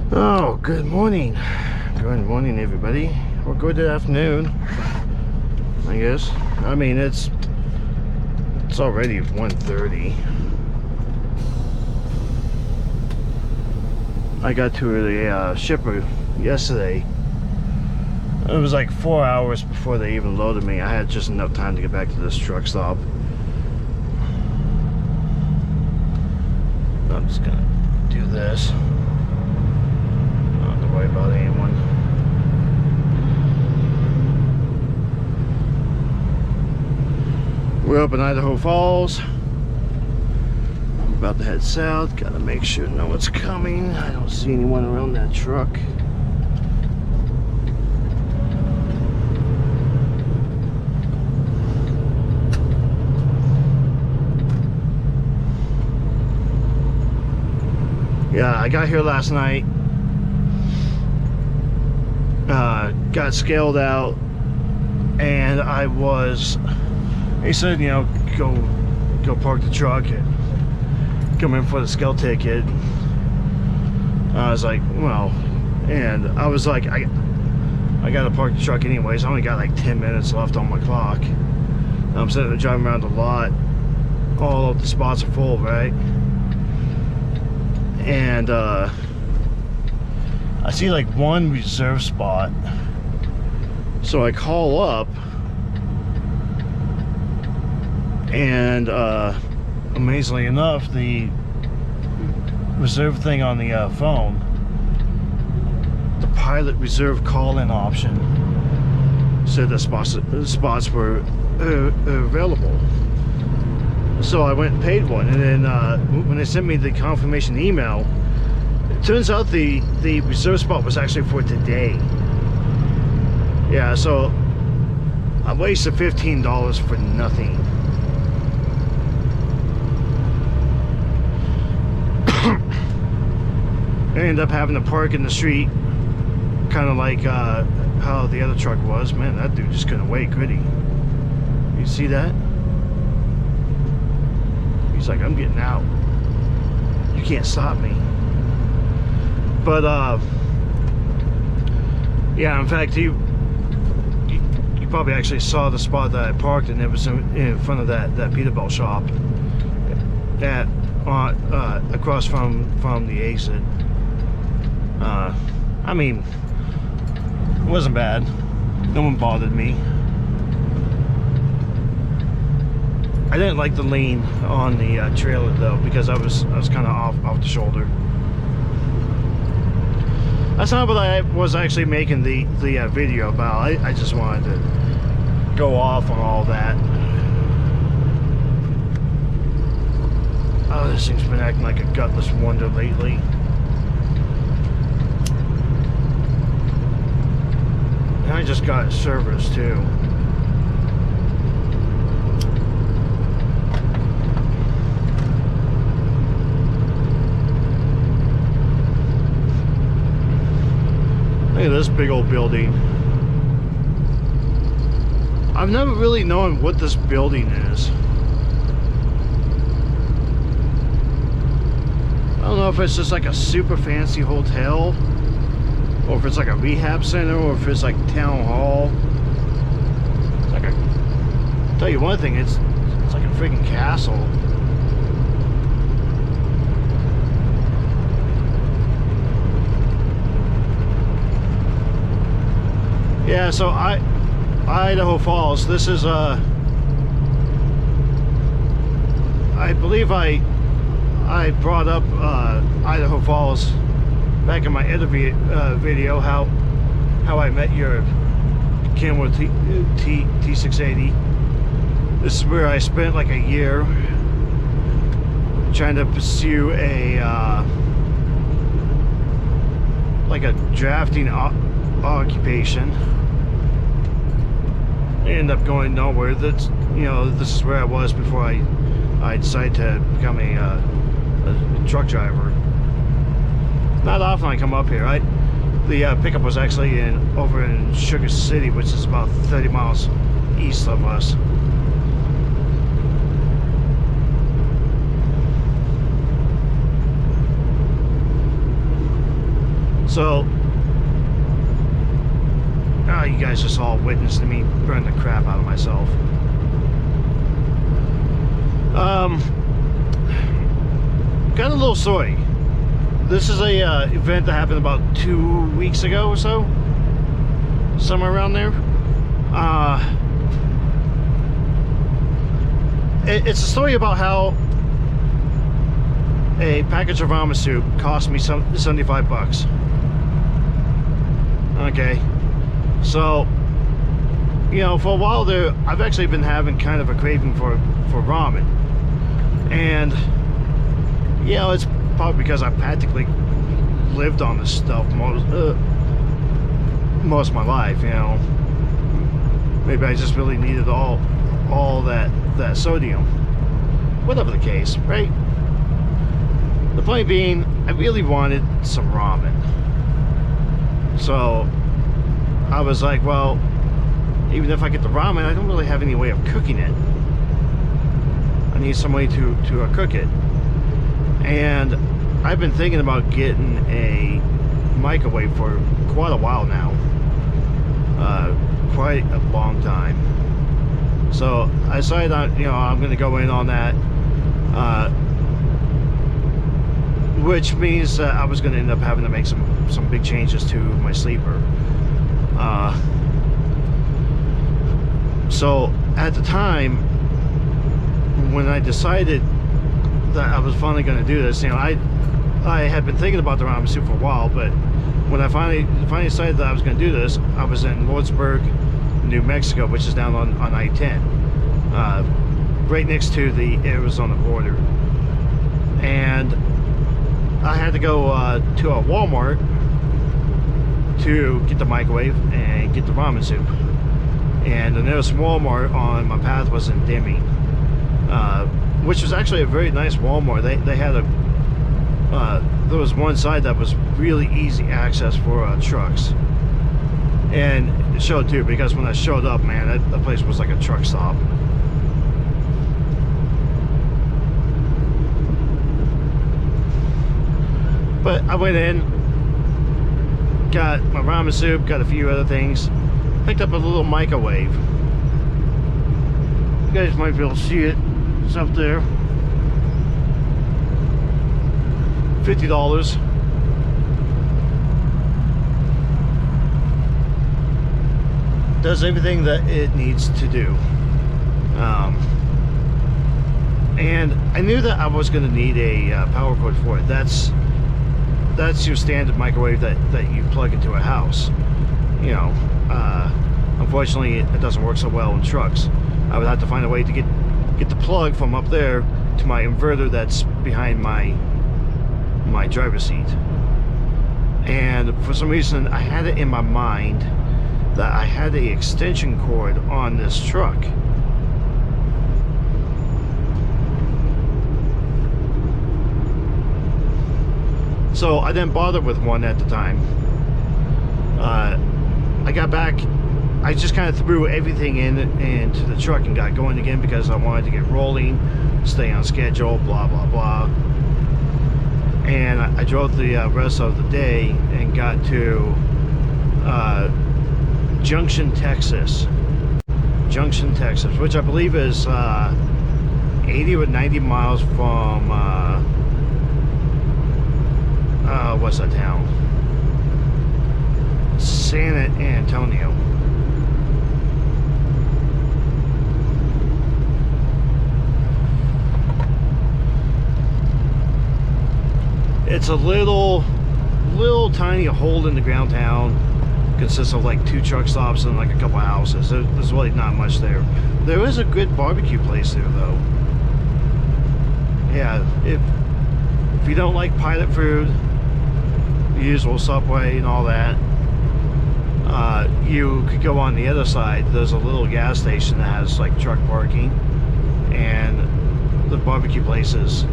Oh, good morning. Good morning, everybody. Or good afternoon, I guess. I mean, it's already 1:30. I got to the shipper yesterday. It was like 4 hours before they even loaded me. I had just enough time to get back to this truck stop. I'm just gonna do this. Not to worry about anyone. We're up in Idaho Falls. I'm about to head south. Gotta make sure no one's coming. I don't see anyone around that truck. Yeah, I got here last night. Got scaled out, and he said, you know, go park the truck and come in for the scale ticket. I was like, well, and I was like, I gotta park the truck anyways. I only got like 10 minutes left on my clock. I'm sitting there driving around the lot. All of the spots are full, right? And I see like one reserve spot, so I call up, and amazingly enough, the reserve thing on the phone, the pilot reserve call-in option, said the spots were available. So I went and paid one, and then when they sent me the confirmation email, it turns out the reserve spot was actually for today. Yeah, so I wasted $15 for nothing. I ended up having to park in the street, kind of like how the other truck was. Man, that dude just couldn't wait, could he? You see that? He's like, I'm getting out. You can't stop me. But yeah, in fact, you probably actually saw the spot that I parked, and it was in front of that Peterbilt shop at across from the exit. I mean, it wasn't bad. No one bothered me. I didn't like the lean on the trailer though, because I was kind of off the shoulder. That's not what I was actually making the video about. I just wanted to go off on all that. Oh, this thing's been acting like a gutless wonder lately. And I just got service too. Look at this big old building. I've never really known what this building is. I don't know if it's just like a super fancy hotel, or if it's like a rehab center, or if it's like town hall. It's like I'll tell you one thing, it's like a freaking castle. Yeah, so Idaho Falls, this is I believe I brought up Idaho Falls back in my interview video, how I met your Camel T680. This is where I spent like a year trying to pursue a like a drafting occupation. I ended up going nowhere. That's, you know, this is where I was before I decided to become a truck driver. Not often I come up here. The pickup was actually over in Sugar City, which is about 30 miles east of us. So, you guys just all witnessed me burn the crap out of myself. Got a little story. This is a event that happened about 2 weeks ago or so, somewhere around there. It's a story about how a package of ramen soup cost me 75 bucks. Okay, so you know, for a while there, I've actually been having kind of a craving for ramen, and you know, it's probably because I practically lived on this stuff most of my life. You know, maybe I just really needed all that sodium, whatever the case, right? The point being, I really wanted some ramen, so I was like, well, even if I get the ramen, I don't really have any way of cooking it. I need some way to cook it. And I've been thinking about getting a microwave for quite a while now, quite a long time. So I decided, you know, I'm going to go in on that, which means that I was going to end up having to make some big changes to my sleeper. So at the time when I decided that I was finally going to do this, you know, I had been thinking about the ramen soup for a while, but when I finally decided that I was going to do this, I was in Lordsburg, New Mexico, which is down on I-10, right next to the Arizona border, and I had to go to a Walmart to get the microwave and get the ramen soup. And the nearest Walmart on my path was in Deming, which was actually a very nice Walmart. They had there was one side that was really easy access for trucks, and it showed too, because when I showed up, man, that place was like a truck stop. But I went in, got my ramen soup, got a few other things, picked up a little microwave. You guys might be able to see it. It's up there. $50. Does everything that it needs to do. And I knew that I was going to need a power cord for it. That's your standard microwave that you plug into a house. You know, unfortunately, it doesn't work so well in trucks. I would have to find a way to get the plug from up there to my inverter that's behind my driver's seat. And for some reason, I had it in my mind that I had an extension cord on this truck. So I didn't bother with one at the time. I got back, I just kind of threw everything into the truck and got going again, because I wanted to get rolling, stay on schedule, blah blah blah. And I drove the rest of the day and got to Junction, Texas, which I believe is 80 or 90 miles from what's that town? San Antonio. It's a little tiny hole in the ground town. Consists of like 2 truck stops and like a couple houses. There's really not much there. There is a good barbecue place there though. Yeah, if you don't like pilot food, the usual Subway and all that, you could go on the other side. There's a little gas station that has like truck parking, and the barbecue place is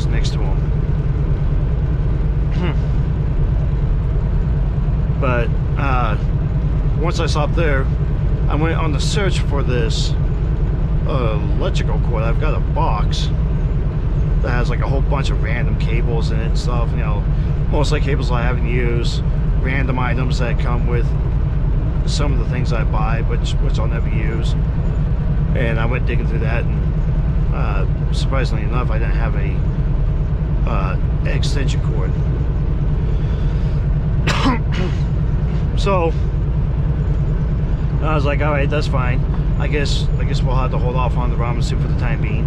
next to them. But once I stopped there, I went on the search for this electrical cord. I've got a box that has like a whole bunch of random cables in it and stuff, you know, mostly cables I haven't used, random items that come with some of the things I buy, which I'll never use. And I went digging through that, and surprisingly enough, I didn't have a extension cord. So I was like, all right, that's fine. I guess we'll have to hold off on the ramen soup for the time being.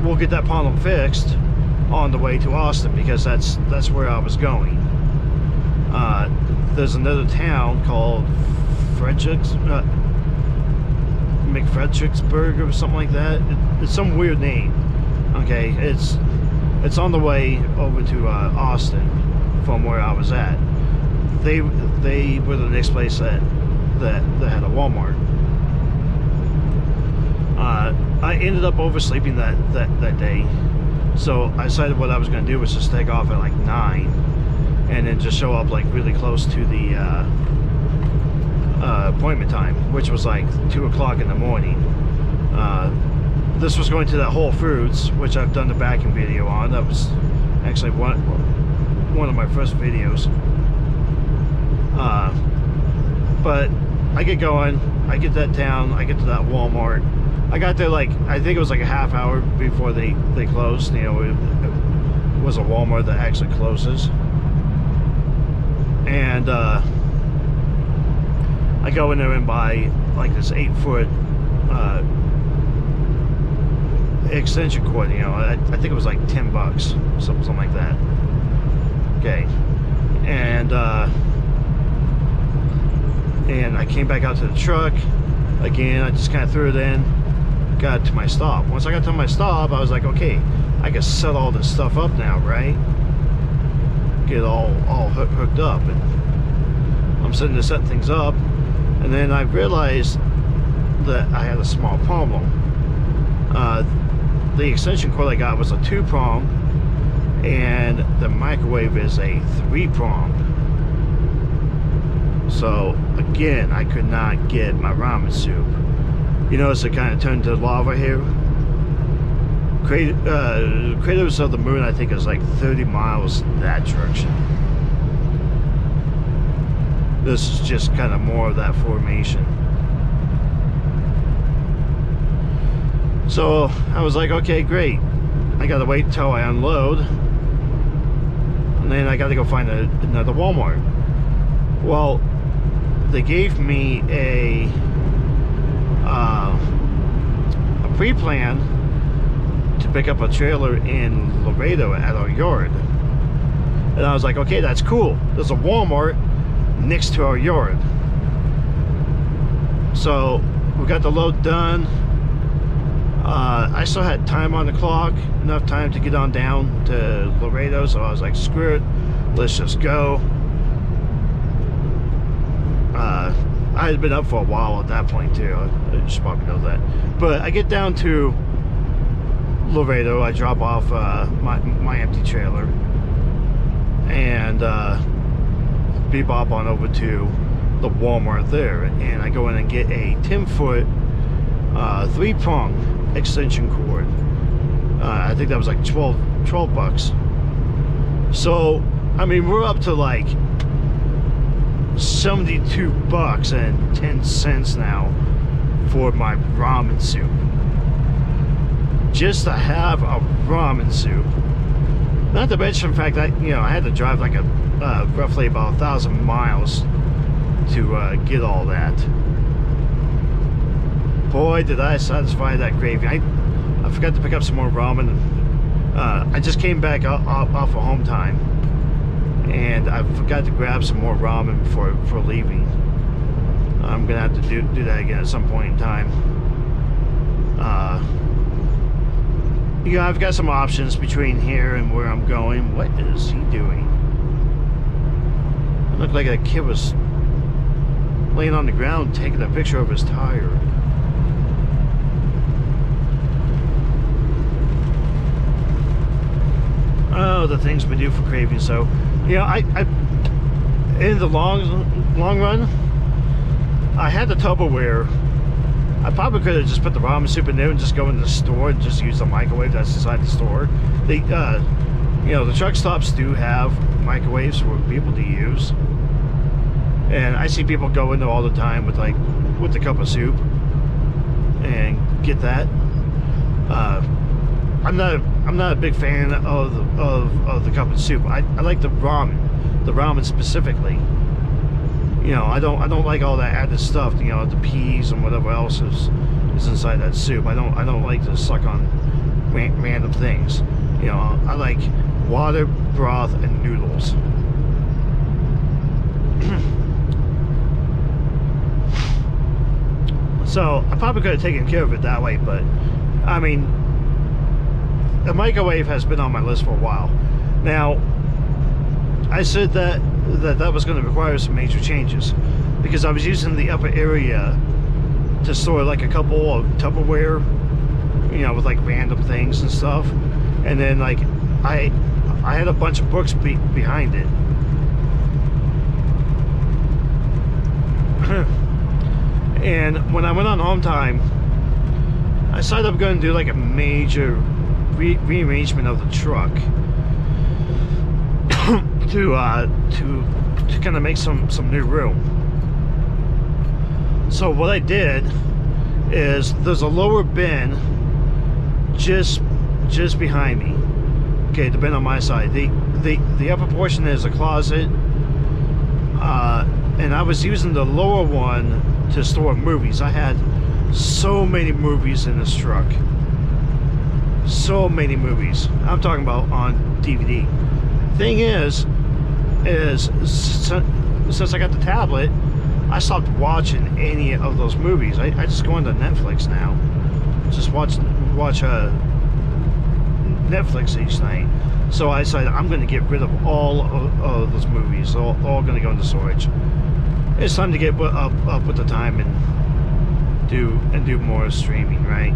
We'll get that problem fixed on the way to Austin, because that's where I was going. There's another town called McFredericksburg or something like that. It's some weird name. Okay, it's on the way over to Austin from where I was at. They were the next place that had a Walmart. I ended up oversleeping that day, so I decided what I was going to do was just take off at like 9, and then just show up like really close to the appointment time, which was like 2 o'clock in the morning. This was going to that Whole Foods, which I've done the backing video on. That was actually one of my first videos. But I get going, I get that town, I get to that Walmart. I got there like, I think it was like a half hour before they closed. You know, it was a Walmart that actually closes. And I go in there and buy like this 8-foot extension cord. You know, I think it was like $10, something like that. Okay, and I came back out to the truck again. I just kind of threw it in, got to my stop. Once I got to my stop, I was like, okay, I can set all this stuff up now, right? Get it all hooked up. And I'm sitting there setting things up, and then I realized that I had a small problem. The extension cord I got was a 2-prong, and the microwave is a 3-prong. So again, I could not get my ramen soup. You notice it kind of turned to lava here. Craters of the Moon, I think, is like 30 miles that direction. This is just kind of more of that formation. So I was like, okay, great. I gotta wait until I unload, and then I gotta go find another Walmart. Well, they gave me a pre-plan to pick up a trailer in Laredo at our yard. And I was like, okay, that's cool. There's a Walmart next to our yard. So we got the load done. I still had time on the clock, enough time to get on down to Laredo, so I was like, screw it, let's just go. I had been up for a while at that point too. I should probably know that. But I get down to Laredo, I drop off my empty trailer, and bebop on over to the Walmart there, and I go in and get a 10-foot 3-prong extension cord. I think that was like $12. So I mean, we're up to like $72.10 now for my ramen soup. Just to have a ramen soup. Not to mention the fact that, you know, I had to drive like roughly about 1,000 miles to get all that. Boy, did I satisfy that craving. I forgot to pick up some more ramen. I just came back off of home time, and I forgot to grab some more ramen for leaving. I'm gonna have to do that again at some point in time. You know, I've got some options between here and where I'm going. What is he doing? It looked like a kid was laying on the ground taking a picture of his tire. Oh, the things we do for craving. So, you know, I in the long run, I had the Tupperware. I probably could have just put the ramen soup in there and just go into the store and just use the microwave that's inside the store. You know, the truck stops do have microwaves for people to use, and I see people go in there all the time with with the cup of soup and get that. I'm not a big fan of the cup of soup. I like the ramen specifically. You know, I don't like all that added stuff. You know, the peas and whatever else is inside that soup. I don't like to suck on random things. You know, I like water, broth, and noodles. So I probably could have taken care of it that way, but I mean, the microwave has been on my list for a while. Now, I said that was going to require some major changes because I was using the upper area to store like a couple of Tupperware, you know, with like random things and stuff, and then like I had a bunch of books behind it. And when I went on home time, I decided I'm going to do like a major rearrangement of the truck to kind of make some new room. So what I did is there's a lower bin just behind me. Okay, the bin on my side. The upper portion is a closet, and I was using the lower one to store movies. I had so many movies in this truck. So many movies. I'm talking about on DVD. Thing is since I got the tablet, I stopped watching any of those movies. I just go into Netflix now. Just watch Netflix each night. So I decided I'm going to get rid of all of those movies. All going to go into storage. It's time to get up with the time and do more streaming, right?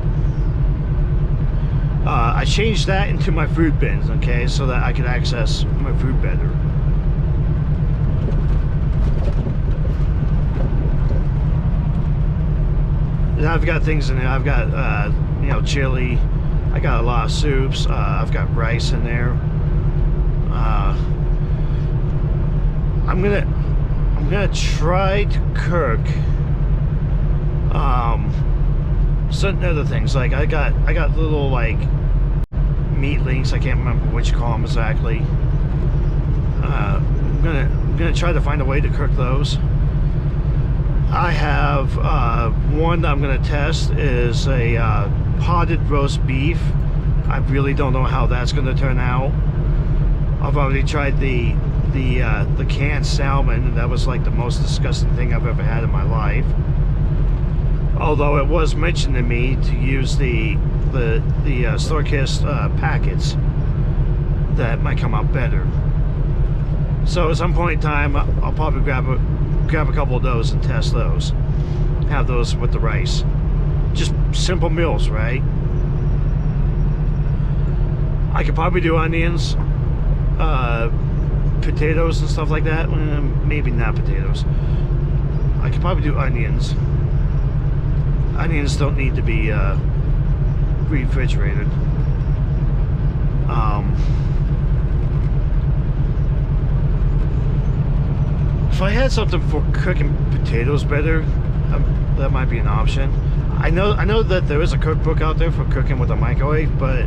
I changed that into my food bins, okay, so that I could access my food better. And I've got things in there. I've got you know, chili. I got a lot of soups. I've got rice in there. I'm gonna try to cook certain other things. Like I got little like meat links. I can't remember which you call them exactly. I'm gonna try to find a way to cook those. I have one that I'm gonna test is a potted roast beef. I really don't know how that's gonna turn out. I've already tried the canned salmon, and that was like the most disgusting thing I've ever had in my life. Although it was mentioned to me to use the Storkist packets that might come out better. So at some point in time, I'll probably grab a couple of those and test those. Have those with the rice. Just simple meals, right? I could probably do onions, potatoes and stuff like that. Maybe not potatoes. I could probably do onions. Onions don't need to be refrigerated. If I had something for cooking potatoes better, that might be an option. I know that there is a cookbook out there for cooking with a microwave, but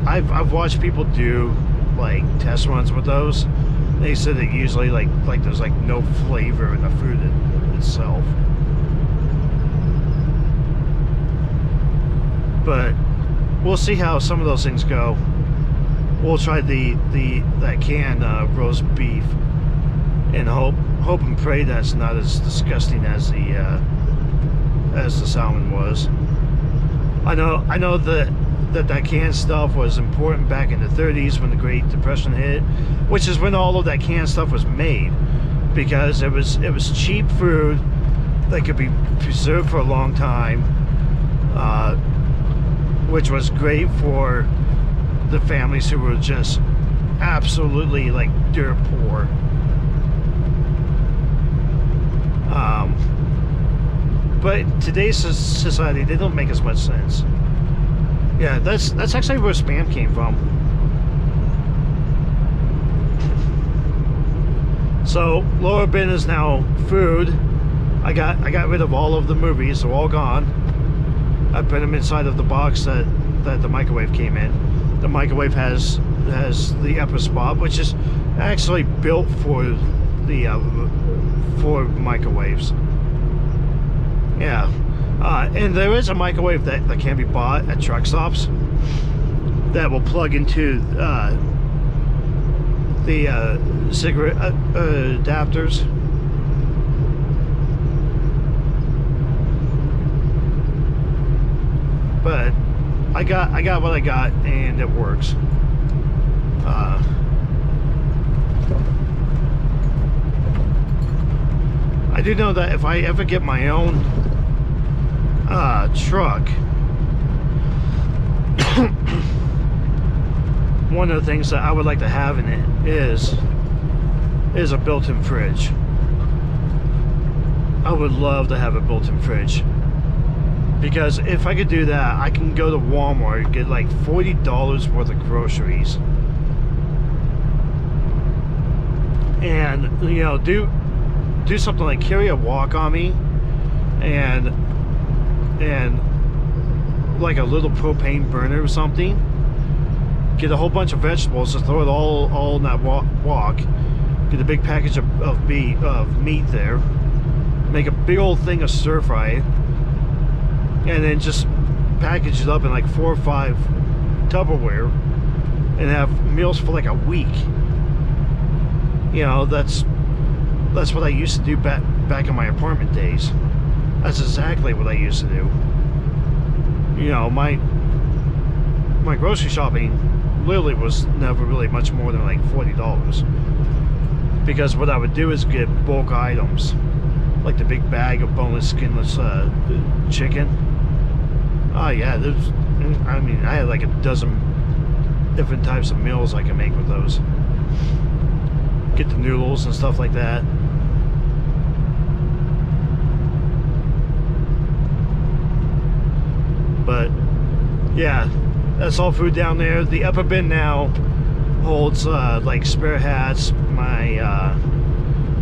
I've watched people do like test runs with those. They said that usually like there's like no flavor in the food itself. But we'll see how some of those things go. We'll try that canned roast beef, and hope and pray that's not as disgusting as the salmon was. I know that canned stuff was important back in the 30s when the Great Depression hit, which is when all of that canned stuff was made, because it was cheap food that could be preserved for a long time, which was great for the families who were just absolutely like dirt poor. But today's society, they don't make as much sense. Yeah, that's actually where spam came from. So lower bin is now food. I got rid of all of the movies, they're all gone. I put them inside of the box that the microwave came in. The microwave has the upper spot, which is actually built for the for microwaves. Yeah, and there is a microwave that can be bought at truck stops that will plug into the cigarette adapters. But I got what I got, and it works. I do know that if I ever get my own truck, one of the things that I would like to have in it is a built-in fridge. I would love to have a built-in fridge, because if I could do that, I can go to Walmart and get like $40 worth of groceries, and you know, do something like carry a wok on me, and like a little propane burner or something. Get a whole bunch of vegetables to throw it all in that wok. Get a big package of meat there. Make a big old thing of stir fry, and then just package it up in like 4 or 5 Tupperware, and have meals for like a week. You know, that's what I used to do back in my apartment days. That's exactly what I used to do. You know, my grocery shopping literally was never really much more than like $40, because what I would do is get bulk items, like the big bag of boneless, skinless chicken. Oh yeah, I mean, I had like a dozen different types of meals I can make with those. Get the noodles and stuff like that. But yeah, that's all food down there. The upper bin now holds like spare hats, my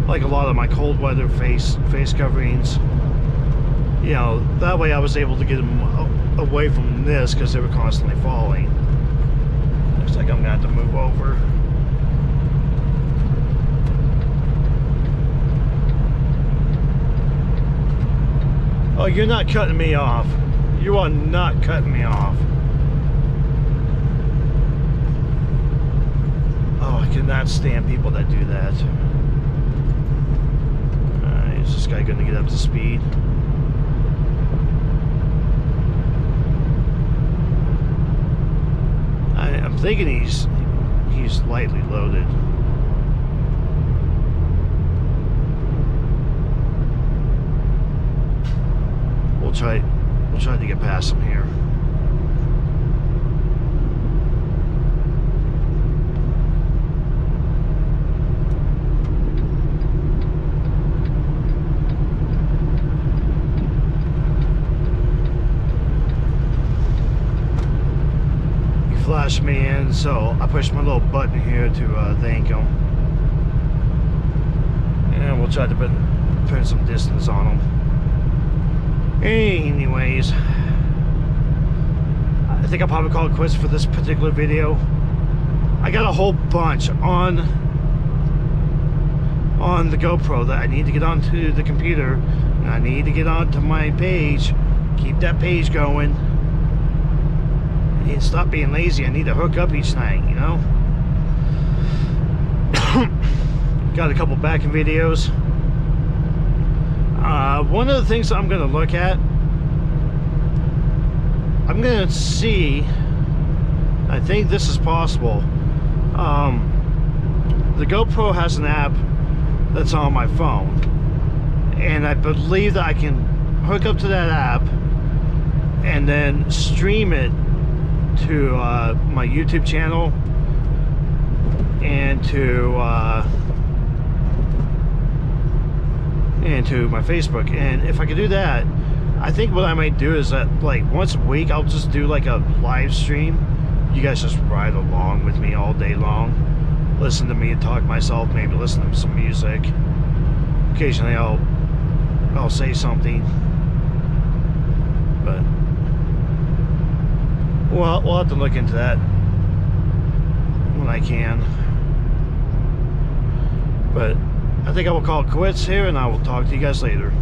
like a lot of my cold weather face coverings. You know, that way I was able to get them away from this, because they were constantly falling. Looks like I'm gonna have to move over. Oh, you're not cutting me off. You are not cutting me off. Oh, I cannot stand people that do that. Is this guy gonna get up to speed? I'm thinking he's lightly loaded. We'll try to get past him here. He flashed me in, so I pushed my little button here to thank him. And we'll try to put some distance on him. Anyways, I think I'll probably call it quits for this particular video. I got a whole bunch on the GoPro that I need to get onto the computer. I need to get onto my page, keep that page going. I need to stop being lazy. I need to hook up each night, you know. Got a couple backing videos. One of the things that I'm going to look at, I'm going to see, I think this is possible. The GoPro has an app that's on my phone, and I believe that I can hook up to that app and then stream it to my YouTube channel and to my Facebook. And if I could do that, I think what I might do is that, like, once a week I'll just do like a live stream. You guys just ride along with me all day long, listen to me talk myself, maybe listen to some music. Occasionally I'll say something, but we'll have to look into that when I can. But I think I will call it quits here, and I will talk to you guys later.